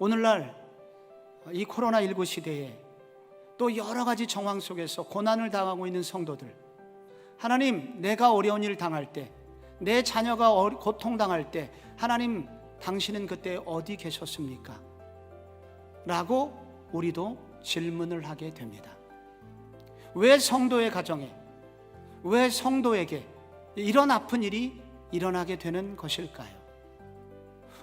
오늘날 이 코로나19 시대에 또 여러 가지 정황 속에서 고난을 당하고 있는 성도들, 하나님, 내가 어려운 일 당할 때, 내 자녀가 고통당할 때 하나님, 당신은 그때 어디 계셨습니까? 라고 우리도 질문을 하게 됩니다. 왜 성도의 가정에, 왜 성도에게 이런 아픈 일이 일어나게 되는 것일까요?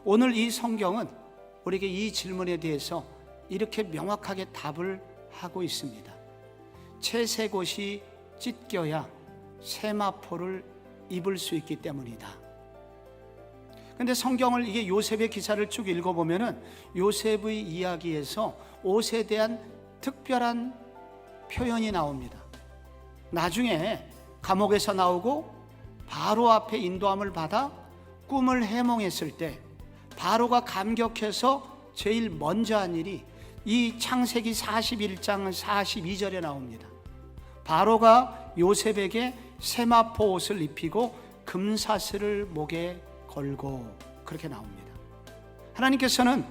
오늘 이 성경은 우리에게 이 질문에 대해서 이렇게 명확하게 답을 하고 있습니다. 채색옷이 찢겨야 세마포를 입을 수 있기 때문이다. 근데 성경을 이게 요셉의 기사를 쭉 읽어보면은 요셉의 이야기에서 옷에 대한 특별한 표현이 나옵니다. 나중에 감옥에서 나오고 바로 앞에 인도함을 받아 꿈을 해몽했을 때 바로가 감격해서 제일 먼저 한 일이 이 창세기 41장 42절에 나옵니다. 바로가 요셉에게 세마포 옷을 입히고 금사슬을 목에 걸고, 그렇게 나옵니다. 하나님께서는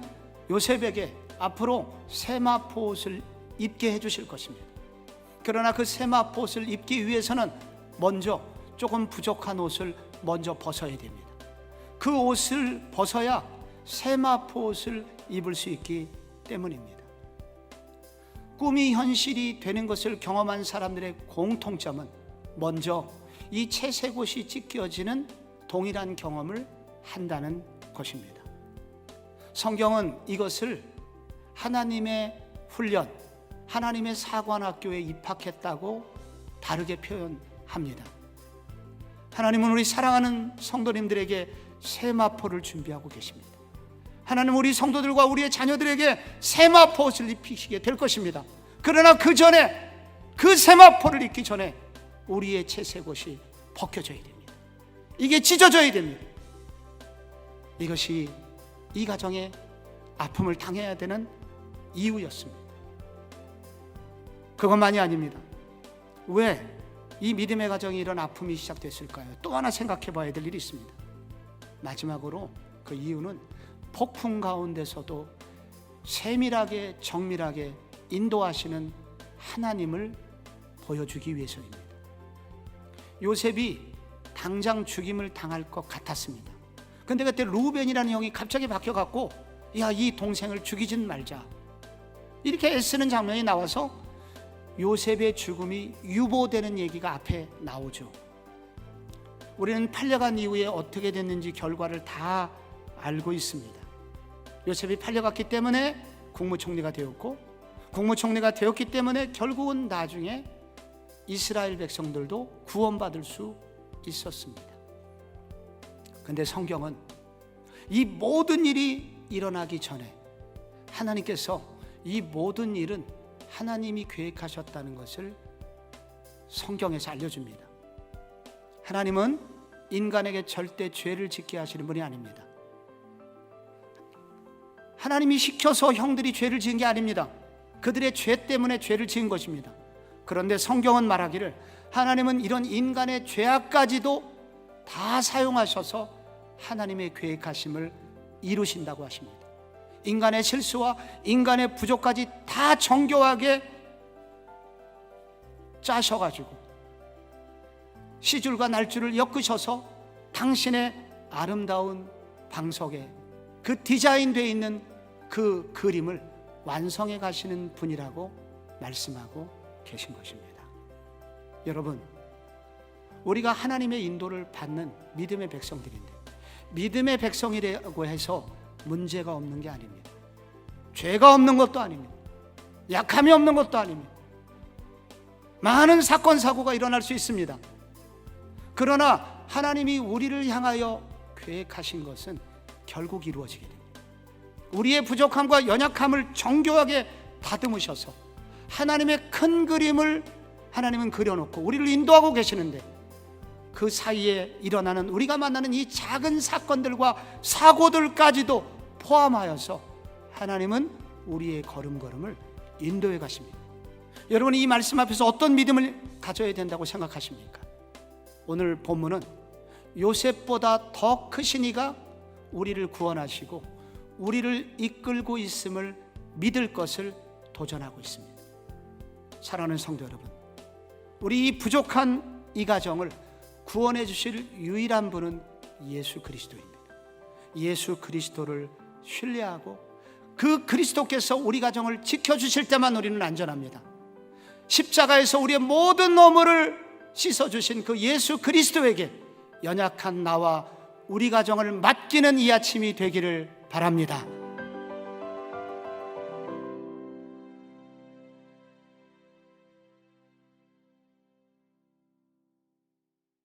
요셉에게 앞으로 세마포 옷을 입게 해주실 것입니다. 그러나 그 세마포 옷을 입기 위해서는 먼저 조금 부족한 옷을 먼저 벗어야 됩니다. 그 옷을 벗어야 세마포 옷을 입을 수 있기 때문입니다. 꿈이 현실이 되는 것을 경험한 사람들의 공통점은 먼저 이 채색옷이 찢겨지는 동일한 경험을 한다는 것입니다. 성경은 이것을 하나님의 훈련, 하나님의 사관학교에 입학했다고 다르게 표현합니다. 하나님은 우리 사랑하는 성도님들에게 세마포를 준비하고 계십니다. 하나님은 우리 성도들과 우리의 자녀들에게 세마포 옷을 입히시게 될 것입니다. 그러나 그 전에, 그 세마포를 입기 전에 우리의 채색옷이 벗겨져야 됩니다. 이게 찢어져야 됩니다. 이것이 이 가정에 아픔을 당해야 되는 이유였습니다. 그것만이 아닙니다. 왜 이 믿음의 가정에 이런 아픔이 시작됐을까요? 또 하나 생각해 봐야 될 일이 있습니다. 마지막으로 그 이유는 폭풍 가운데서도 세밀하게 정밀하게 인도하시는 하나님을 보여주기 위해서입니다. 요셉이 당장 죽임을 당할 것 같았습니다. 근데 그때 루벤이라는 형이 갑자기 바뀌어갖고, 야, 이 동생을 죽이진 말자, 이렇게 애쓰는 장면이 나와서 요셉의 죽음이 유보되는 얘기가 앞에 나오죠. 우리는 팔려간 이후에 어떻게 됐는지 결과를 다 알고 있습니다. 요셉이 팔려갔기 때문에 국무총리가 되었고, 국무총리가 되었기 때문에 결국은 나중에 이스라엘 백성들도 구원받을 수 있었습니다. 그런데 성경은 이 모든 일이 일어나기 전에 하나님께서 이 모든 일은 하나님이 계획하셨다는 것을 성경에서 알려줍니다. 하나님은 인간에게 절대 죄를 짓게 하시는 분이 아닙니다. 하나님이 시켜서 형들이 죄를 지은 게 아닙니다. 그들의 죄 때문에 죄를 지은 것입니다. 그런데 성경은 말하기를 하나님은 이런 인간의 죄악까지도 다 사용하셔서 하나님의 계획하심을 이루신다고 하십니다. 인간의 실수와 인간의 부족까지 다 정교하게 짜셔가지고 시줄과 날줄을 엮으셔서 당신의 아름다운 방석에 그 디자인되어 있는 그 그림을 완성해 가시는 분이라고 말씀하고 계신 것입니다. 여러분, 우리가 하나님의 인도를 받는 믿음의 백성들인데, 믿음의 백성이라고 해서 문제가 없는 게 아닙니다. 죄가 없는 것도 아닙니다. 약함이 없는 것도 아닙니다. 많은 사건 사고가 일어날 수 있습니다. 그러나 하나님이 우리를 향하여 계획하신 것은 결국 이루어지게 됩니다. 우리의 부족함과 연약함을 정교하게 다듬으셔서 하나님의 큰 그림을 하나님은 그려놓고 우리를 인도하고 계시는데, 그 사이에 일어나는 우리가 만나는 이 작은 사건들과 사고들까지도 포함하여서 하나님은 우리의 걸음걸음을 인도해 가십니다. 여러분, 이 말씀 앞에서 어떤 믿음을 가져야 된다고 생각하십니까? 오늘 본문은 요셉보다 더 크신 이가 우리를 구원하시고 우리를 이끌고 있음을 믿을 것을 도전하고 있습니다. 사랑하는 성도 여러분, 우리 이 부족한 이 가정을 구원해 주실 유일한 분은 예수 그리스도입니다. 예수 그리스도를 신뢰하고 그 그리스도께서 우리 가정을 지켜주실 때만 우리는 안전합니다. 십자가에서 우리의 모든 허물을 씻어주신 그 예수 그리스도에게 연약한 나와 우리 가정을 맡기는 이 아침이 되기를 바랍니다.